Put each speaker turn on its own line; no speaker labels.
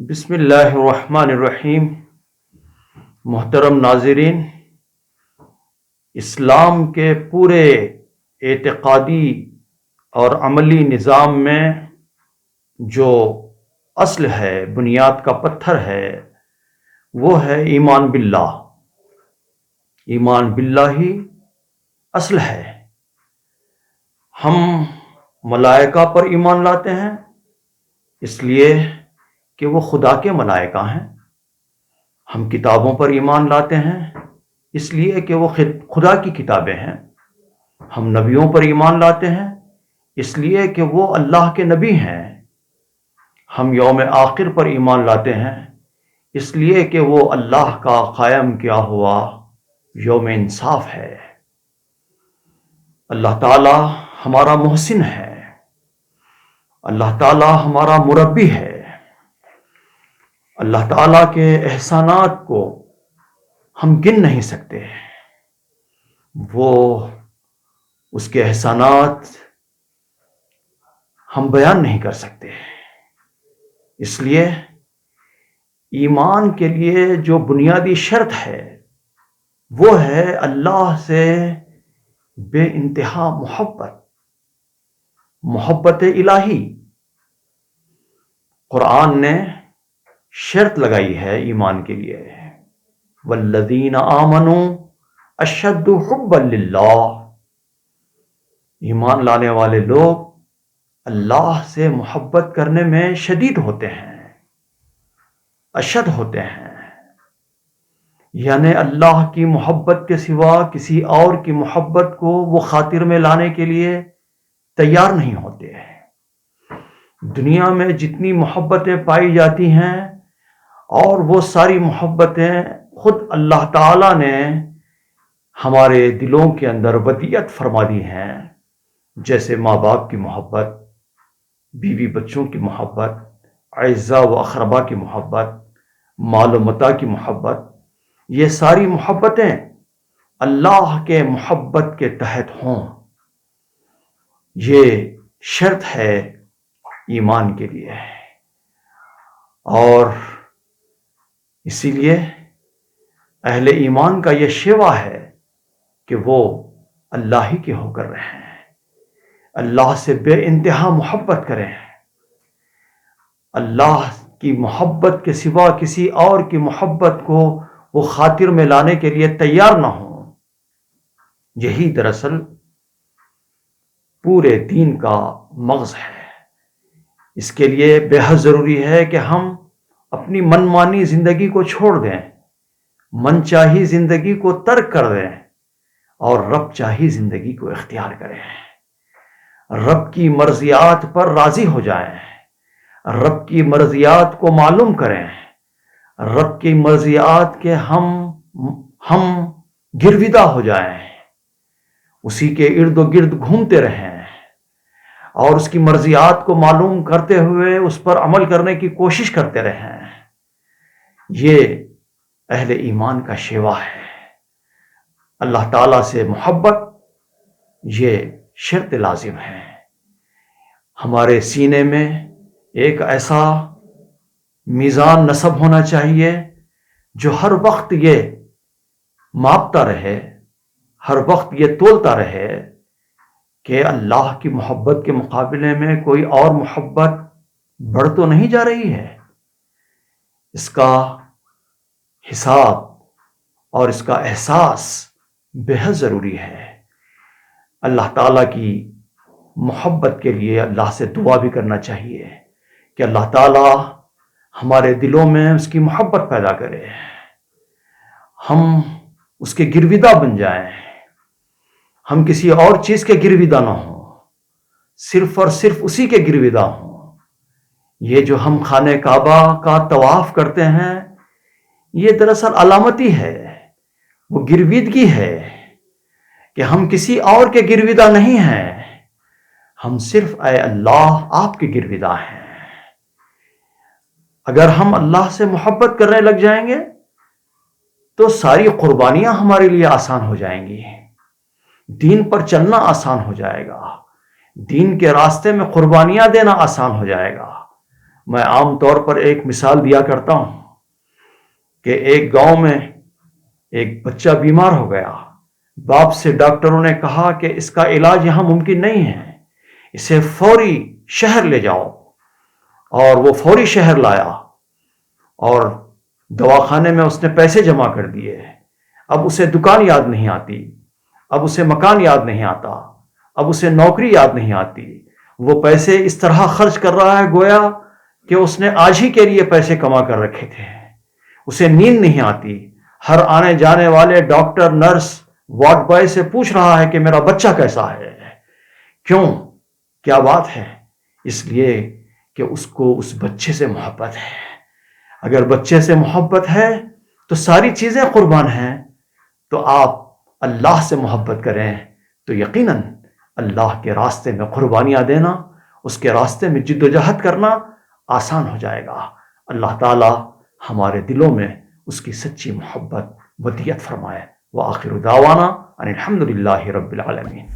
بسم اللہ الرحمن الرحیم۔ محترم ناظرین، اسلام کے پورے اعتقادی اور عملی نظام میں جو اصل ہے، بنیاد کا پتھر ہے، وہ ہے ایمان باللہ۔ ایمان باللہ ہی اصل ہے۔ ہم ملائکہ پر ایمان لاتے ہیں اس لیے کہ وہ خدا کے ملائکہ ہیں۔ ہم کتابوں پر ایمان لاتے ہیں اس لیے کہ وہ خدا کی کتابیں ہیں۔ ہم نبیوں پر ایمان لاتے ہیں اس لیے کہ وہ اللہ کے نبی ہیں۔ ہم یوم آخر پر ایمان لاتے ہیں اس لیے کہ وہ اللہ کا قائم کیا ہوا یوم انصاف ہے۔ اللہ تعالی ہمارا محسن ہے، اللہ تعالی ہمارا مربی ہے۔ اللہ تعالیٰ کے احسانات کو ہم گن نہیں سکتے، وہ اس کے احسانات ہم بیان نہیں کر سکتے۔ اس لیے ایمان کے لیے جو بنیادی شرط ہے وہ ہے اللہ سے بے انتہا محبت الہی۔ قرآن نے شرط لگائی ہے ایمان کے لیے، والذین آمنوا اشد حبا للہ۔ ایمان لانے والے لوگ اللہ سے محبت کرنے میں شدید ہوتے ہیں، اشد ہوتے ہیں، یعنی اللہ کی محبت کے سوا کسی اور کی محبت کو وہ خاطر میں لانے کے لیے تیار نہیں ہوتے۔ دنیا میں جتنی محبتیں پائی جاتی ہیں اور وہ ساری محبتیں خود اللہ تعالیٰ نے ہمارے دلوں کے اندر ودیعت فرما دی ہیں، جیسے ماں باپ کی محبت، بیوی بچوں کی محبت، اعزاء و اقربا کی محبت، مال و متاع کی محبت۔ یہ ساری محبتیں اللہ کے محبت کے تحت ہوں، یہ شرط ہے ایمان کے لیے۔ اور اسی لیے اہل ایمان کا یہ شیوا ہے کہ وہ اللہ ہی کے ہو کر رہے ہیں، اللہ سے بے انتہا محبت کریں، اللہ کی محبت کے سوا کسی اور کی محبت کو وہ خاطر میں لانے کے لیے تیار نہ ہوں۔ یہی دراصل پورے دین کا مغز ہے۔ اس کے لیے بے حد ضروری ہے کہ ہم اپنی من مانی زندگی کو چھوڑ دیں، من چاہی زندگی کو ترک کر دیں اور رب چاہی زندگی کو اختیار کریں۔ رب کی مرضیات پر راضی ہو جائیں، رب کی مرضیات کو معلوم کریں، رب کی مرضیات کے ہم گرویدہ ہو جائیں، اسی کے ارد و گرد گھومتے رہیں اور اس کی مرضیات کو معلوم کرتے ہوئے اس پر عمل کرنے کی کوشش کرتے رہیں۔ یہ اہل ایمان کا شیوا ہے۔ اللہ تعالیٰ سے محبت یہ شرط لازم ہے۔ ہمارے سینے میں ایک ایسا میزان نصب ہونا چاہیے جو ہر وقت یہ ماپتا رہے، ہر وقت یہ تولتا رہے کہ اللہ کی محبت کے مقابلے میں کوئی اور محبت بڑھ تو نہیں جا رہی ہے۔ اس کا حساب اور اس کا احساس بے حد ضروری ہے۔ اللہ تعالیٰ کی محبت کے لیے اللہ سے دعا بھی کرنا چاہیے کہ اللہ تعالیٰ ہمارے دلوں میں اس کی محبت پیدا کرے، ہم اس کے گرویدہ بن جائیں، ہم کسی اور چیز کے گرویدہ نہ ہوں، صرف اور صرف اسی کے گرویدہ ہوں۔ یہ جو ہم خانہ کعبہ کا طواف کرتے ہیں یہ دراصل علامتی ہے، وہ گرویدگی ہے کہ ہم کسی اور کے گرویدہ نہیں ہیں، ہم صرف اے اللہ آپ کے گرویدہ ہیں۔ اگر ہم اللہ سے محبت کرنے لگ جائیں گے تو ساری قربانیاں ہمارے لیے آسان ہو جائیں گی، دین پر چلنا آسان ہو جائے گا، دین کے راستے میں قربانیاں دینا آسان ہو جائے گا، میں عام طور پر ایک مثال دیا کرتا ہوں کہ ایک گاؤں میں ایک بچہ بیمار ہو گیا. باپ سے ڈاکٹروں نے کہا کہ اس کا علاج یہاں ممکن نہیں ہے، اسے فوری شہر لے جاؤ. اور وہ فوری شہر لایا اور دواخانے میں اس نے پیسے جمع کر دیے. اب اسے دکان یاد نہیں آتی، اب اسے مکان یاد نہیں آتا، اب اسے نوکری یاد نہیں آتی. وہ پیسے اس طرح خرچ کر رہا ہے گویا کہ اس نے آج ہی کے لیے پیسے کما کر رکھے تھے. اسے نیند نہیں آتی. ہر آنے جانے والے ڈاکٹر، نرس، وارڈ بوائے سے پوچھ رہا ہے کہ میرا بچہ کیسا ہے. کیوں؟ کیا بات ہے؟ اس لیے کہ اس کو اس بچے سے محبت ہے. اگر بچے سے محبت ہے تو ساری چیزیں قربان ہیں. تو آپ اللہ سے محبت کریں تو یقیناً اللہ کے راستے میں قربانیاں دینا، اس کے راستے میں جد و جہد کرنا آسان ہو جائے گا. اللہ تعالی ہمارے دلوں میں اس کی سچی محبت ودیت فرمائے. وآخر دعوانا ان الحمدللہ رب العالمین.